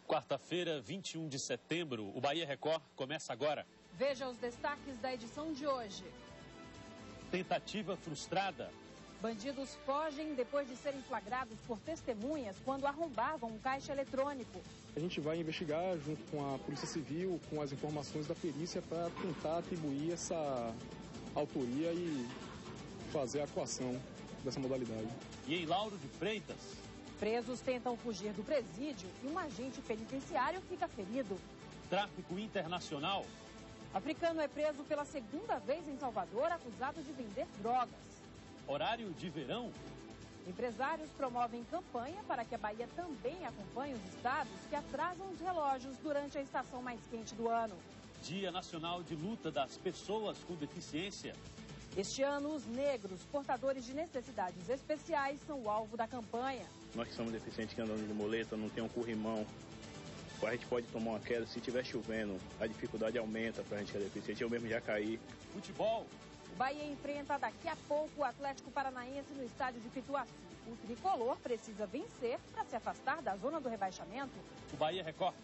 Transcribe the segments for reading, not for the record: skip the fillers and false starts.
Quarta-feira, 21 de setembro, o Bahia Record começa agora. Veja os destaques da edição de hoje. Tentativa frustrada. Bandidos fogem depois de serem flagrados por testemunhas quando arrombavam um caixa eletrônico. A gente vai investigar junto com a Polícia Civil, com as informações da perícia, para tentar atribuir essa autoria e fazer a coação dessa modalidade. E em Lauro de Freitas. Presos tentam fugir do presídio e um agente penitenciário fica ferido. Tráfico internacional. Africano é preso pela segunda vez em Salvador, acusado de vender drogas. Horário de verão. Empresários promovem campanha para que a Bahia também acompanhe os estados que atrasam os relógios durante a estação mais quente do ano. Dia Nacional de Luta das Pessoas com Deficiência. Este ano, os negros, portadores de necessidades especiais, são o alvo da campanha. Nós que somos deficientes, que andamos de muleta, não tem um corrimão, a gente pode tomar uma queda. Se estiver chovendo, a dificuldade aumenta para a gente que é deficiente. Eu mesmo já caí. Futebol. O Bahia enfrenta daqui a pouco o Atlético Paranaense no estádio de Pituaçu. O tricolor precisa vencer para se afastar da zona do rebaixamento. O Bahia Record.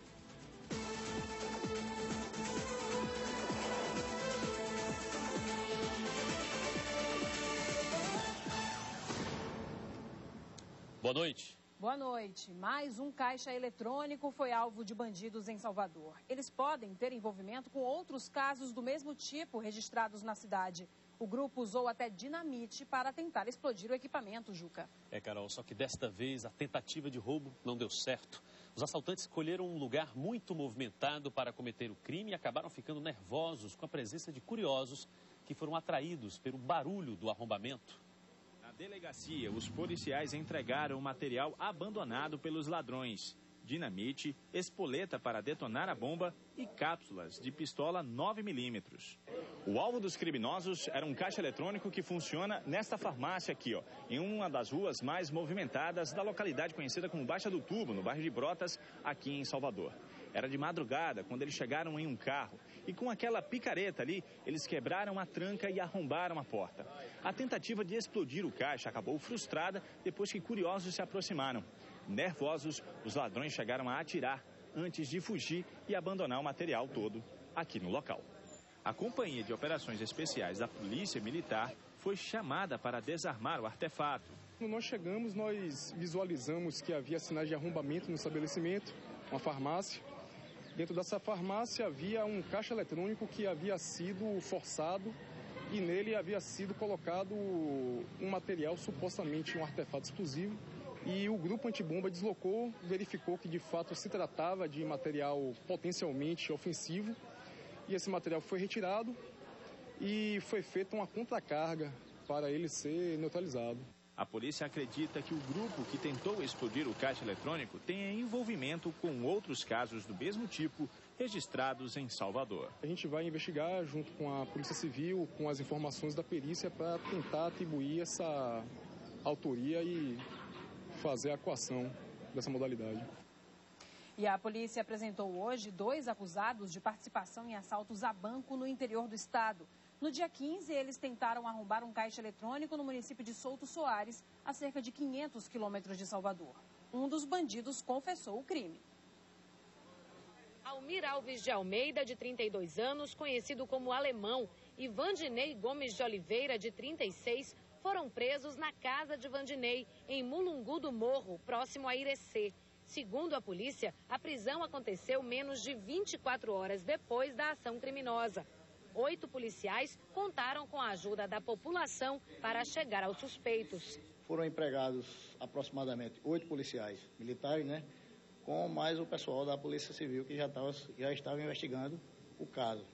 Boa noite. Boa noite. Mais um caixa eletrônico foi alvo de bandidos em Salvador. Eles podem ter envolvimento com outros casos do mesmo tipo registrados na cidade. O grupo usou até dinamite para tentar explodir o equipamento, Juca. Carol, só que desta vez a tentativa de roubo não deu certo. Os assaltantes escolheram um lugar muito movimentado para cometer o crime e acabaram ficando nervosos com a presença de curiosos que foram atraídos pelo barulho do arrombamento. Na delegacia, os policiais entregaram o material abandonado pelos ladrões: dinamite, espoleta para detonar a bomba e cápsulas de pistola 9mm. O alvo dos criminosos era um caixa eletrônico que funciona nesta farmácia aqui, em uma das ruas mais movimentadas da localidade conhecida como Baixa do Tubo, no bairro de Brotas, aqui em Salvador. Era de madrugada quando eles chegaram em um carro e com aquela picareta ali, eles quebraram a tranca e arrombaram a porta. A tentativa de explodir o caixa acabou frustrada depois que curiosos se aproximaram. Nervosos, os ladrões chegaram a atirar antes de fugir e abandonar o material todo aqui no local. A Companhia de Operações Especiais da Polícia Militar foi chamada para desarmar o artefato. Quando nós chegamos, nós visualizamos que havia sinais de arrombamento no estabelecimento, uma farmácia. Dentro dessa farmácia havia um caixa eletrônico que havia sido forçado e nele havia sido colocado um material, supostamente um artefato explosivo. E o grupo antibomba deslocou, verificou que de fato se tratava de material potencialmente ofensivo. E esse material foi retirado e foi feita uma contracarga para ele ser neutralizado. A polícia acredita que o grupo que tentou explodir o caixa eletrônico tenha envolvimento com outros casos do mesmo tipo registrados em Salvador. A gente vai investigar junto com a Polícia Civil, com as informações da perícia, para tentar atribuir essa autoria e fazer a coação dessa modalidade. E a polícia apresentou hoje 2 acusados de participação em assaltos a banco no interior do estado. No dia 15, eles tentaram arrombar um caixa eletrônico no município de Souto Soares, a cerca de 500 quilômetros de Salvador. Um dos bandidos confessou o crime. Almir Alves de Almeida, de 32 anos, conhecido como Alemão, e Vandinei Gomes de Oliveira, de 36, foram presos na casa de Vandinei, em Mulungu do Morro, próximo a Irecê. Segundo a polícia, a prisão aconteceu menos de 24 horas depois da ação criminosa. 8 policiais contaram com a ajuda da população para chegar aos suspeitos. Foram empregados aproximadamente 8 policiais militares, com mais o pessoal da Polícia Civil que já estava investigando o caso.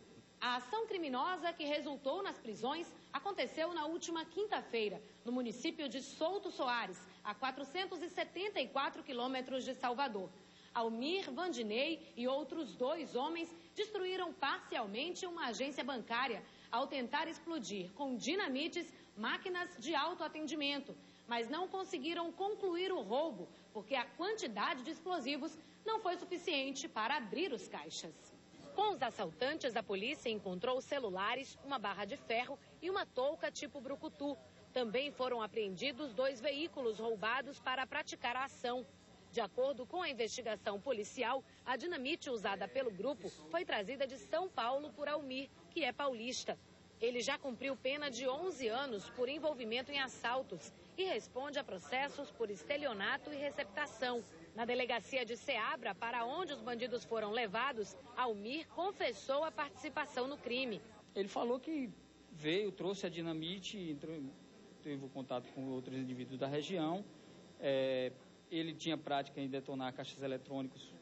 A ação criminosa que resultou nas prisões aconteceu na última quinta-feira, no município de Souto Soares, a 474 quilômetros de Salvador. Almir, Vandinei e outros 2 homens destruíram parcialmente uma agência bancária ao tentar explodir com dinamites máquinas de autoatendimento, mas não conseguiram concluir o roubo porque a quantidade de explosivos não foi suficiente para abrir os caixas. Com os assaltantes, a polícia encontrou celulares, uma barra de ferro e uma touca tipo brucutu. Também foram apreendidos 2 veículos roubados para praticar a ação. De acordo com a investigação policial, a dinamite usada pelo grupo foi trazida de São Paulo por Almir, que é paulista. Ele já cumpriu pena de 11 anos por envolvimento em assaltos e responde a processos por estelionato e receptação. Na delegacia de Ceabra, para onde os bandidos foram levados, Almir confessou a participação no crime. Ele falou que veio, trouxe a dinamite, teve contato com outros indivíduos da região. Ele tinha prática em detonar caixas eletrônicos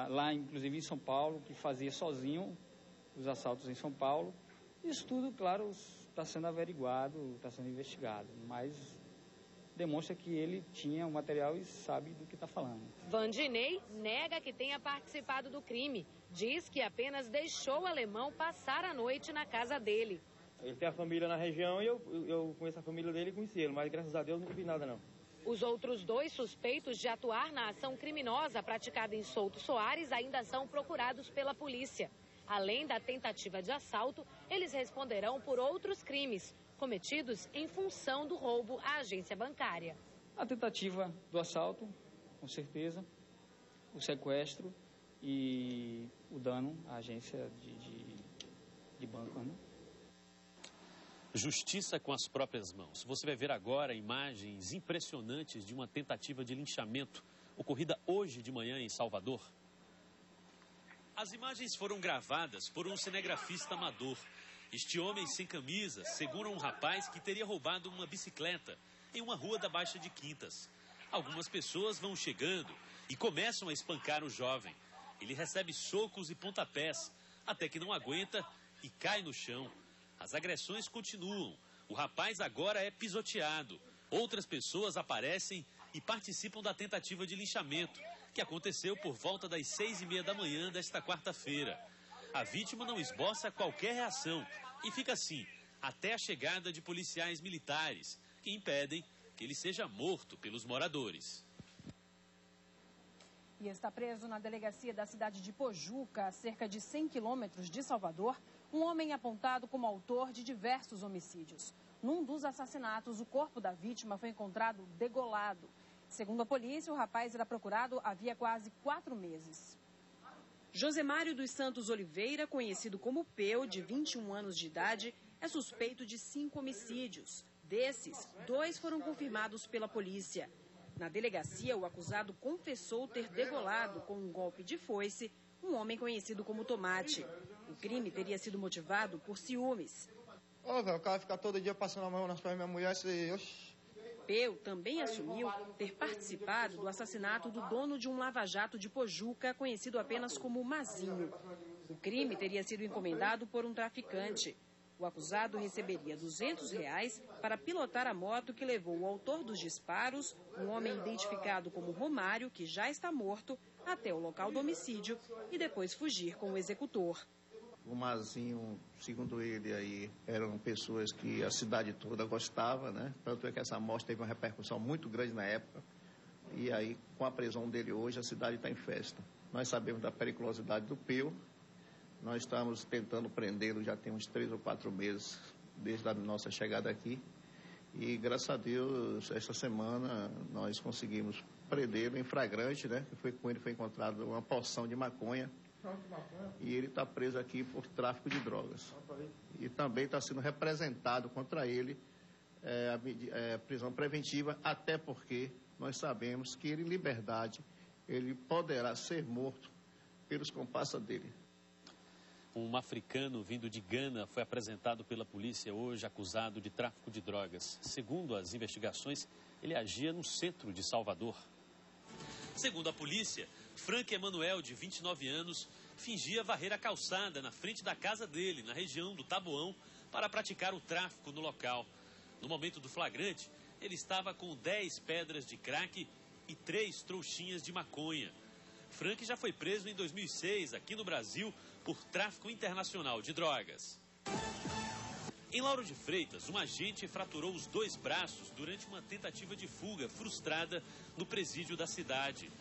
lá, inclusive em São Paulo, que fazia sozinho os assaltos em São Paulo. Isso tudo, claro, está sendo averiguado, está sendo investigado, mas demonstra que ele tinha o material e sabe do que está falando. Vandinei nega que tenha participado do crime. Diz que apenas deixou o alemão passar a noite na casa dele. Ele tem a família na região e eu conheço a família dele e conheci ele, mas graças a Deus não vi nada não. Os outros 2 suspeitos de atuar na ação criminosa praticada em Souto Soares ainda são procurados pela polícia. Além da tentativa de assalto, eles responderão por outros crimes cometidos em função do roubo à agência bancária. A tentativa do assalto, com certeza, o sequestro e o dano à agência de banco, né? Justiça com as próprias mãos. Você vai ver agora imagens impressionantes de uma tentativa de linchamento ocorrida hoje de manhã em Salvador. As imagens foram gravadas por um cinegrafista amador. Este homem sem camisa segura um rapaz que teria roubado uma bicicleta em uma rua da Baixa de Quintas. Algumas pessoas vão chegando e começam a espancar o jovem. Ele recebe socos e pontapés, até que não aguenta e cai no chão. As agressões continuam. O rapaz agora é pisoteado. Outras pessoas aparecem e participam da tentativa de linchamento, que aconteceu por volta das 6h30 da manhã desta quarta-feira. A vítima não esboça qualquer reação e fica assim até a chegada de policiais militares, que impedem que ele seja morto pelos moradores. E está preso na delegacia da cidade de Pojuca, a cerca de 100 quilômetros de Salvador, um homem apontado como autor de diversos homicídios. Num dos assassinatos, o corpo da vítima foi encontrado degolado. Segundo a polícia, o rapaz era procurado havia quase 4 meses. Josemário dos Santos Oliveira, conhecido como Peu, de 21 anos de idade, é suspeito de 5 homicídios. Desses, 2 foram confirmados pela polícia. Na delegacia, o acusado confessou ter degolado com um golpe de foice um homem conhecido como Tomate. O crime teria sido motivado por ciúmes. Velho, o cara fica todo dia passando a mão nas pernas da minha mulher e... Peu também assumiu ter participado do assassinato do dono de um lava-jato de Pojuca, conhecido apenas como Mazinho. O crime teria sido encomendado por um traficante. O acusado receberia R$200 para pilotar a moto que levou o autor dos disparos, um homem identificado como Romário, que já está morto, até o local do homicídio e depois fugir com o executor. O Mazinho, segundo ele, aí, eram pessoas que a cidade toda gostava, né? Tanto é que essa morte teve uma repercussão muito grande na época. E aí, com a prisão dele hoje, a cidade está em festa. Nós sabemos da periculosidade do Peu. Nós estamos tentando prendê-lo já tem uns 3 ou 4 meses, desde a nossa chegada aqui. E, graças a Deus, esta semana nós conseguimos prendê-lo em flagrante, né? Com ele foi encontrado uma porção de maconha. E ele está preso aqui por tráfico de drogas. E também está sendo representado contra ele a prisão preventiva, até porque nós sabemos que ele, em liberdade, ele poderá ser morto pelos comparsas dele. Um africano vindo de Gana foi apresentado pela polícia hoje acusado de tráfico de drogas. Segundo as investigações, ele agia no centro de Salvador. Segundo a polícia, Frank Emanuel, de 29 anos, fingia varrer a calçada na frente da casa dele, na região do Taboão, para praticar o tráfico no local. No momento do flagrante, ele estava com 10 pedras de crack e 3 trouxinhas de maconha. Frank já foi preso em 2006, aqui no Brasil, por tráfico internacional de drogas. Em Lauro de Freitas, um agente fraturou os 2 braços durante uma tentativa de fuga frustrada no presídio da cidade.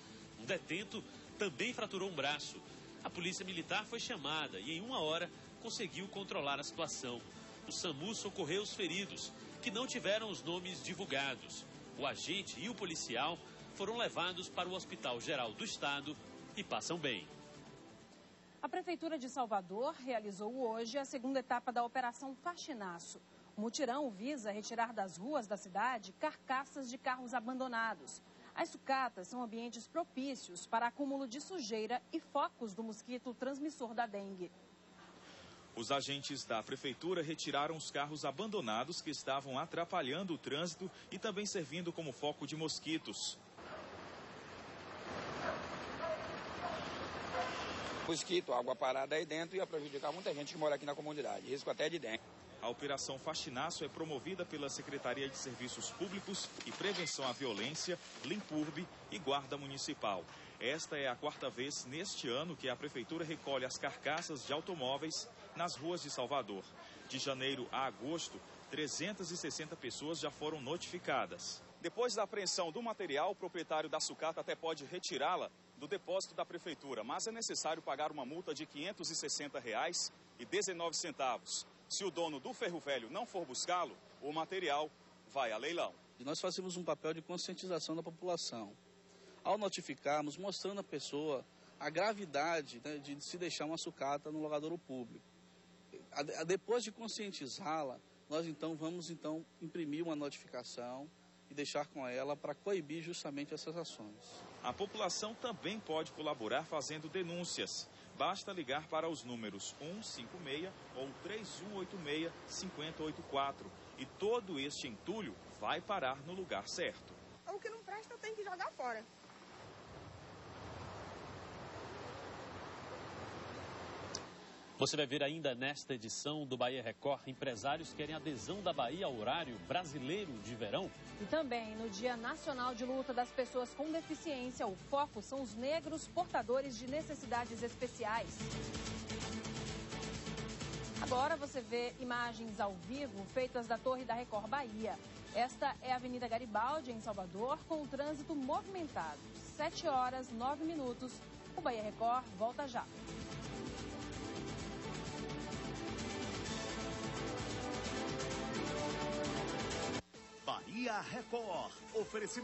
Um detento também fraturou um braço. A polícia militar foi chamada e em 1 hora conseguiu controlar a situação. O SAMU socorreu os feridos, que não tiveram os nomes divulgados. O agente e o policial foram levados para o Hospital Geral do Estado e passam bem. A Prefeitura de Salvador realizou hoje a segunda etapa da Operação Faxinaço. O mutirão visa retirar das ruas da cidade carcaças de carros abandonados. As sucatas são ambientes propícios para acúmulo de sujeira e focos do mosquito transmissor da dengue. Os agentes da Prefeitura retiraram os carros abandonados que estavam atrapalhando o trânsito e também servindo como foco de mosquitos. Mosquito, água parada aí dentro ia prejudicar muita gente que mora aqui na comunidade, risco até de dengue. A Operação Faxinaço é promovida pela Secretaria de Serviços Públicos e Prevenção à Violência, Limpurbe e Guarda Municipal. Esta é a 4ª vez neste ano que a Prefeitura recolhe as carcaças de automóveis nas ruas de Salvador. De janeiro a agosto, 360 pessoas já foram notificadas. Depois da apreensão do material, o proprietário da sucata até pode retirá-la do depósito da Prefeitura, mas é necessário pagar uma multa de R$ 560,19. Se o dono do ferro velho não for buscá-lo, o material vai a leilão. Nós fazemos um papel de conscientização da população. Ao notificarmos, mostrando à pessoa a gravidade, né, de se deixar uma sucata no locadouro público. Depois de conscientizá-la, nós vamos imprimir uma notificação e deixar com ela para coibir justamente essas ações. A população também pode colaborar fazendo denúncias. Basta ligar para os números 156 ou 3186-5084 e todo este entulho vai parar no lugar certo. O que não presta tem que jogar fora. Você vai ver ainda nesta edição do Bahia Record, empresários querem adesão da Bahia ao horário brasileiro de verão. E também no Dia Nacional de Luta das Pessoas com Deficiência, o foco são os negros portadores de necessidades especiais. Agora você vê imagens ao vivo feitas da Torre da Record Bahia. Esta é a Avenida Garibaldi, em Salvador, com o trânsito movimentado. 7h09. O Bahia Record volta já. Bahia Record. Oferecimento.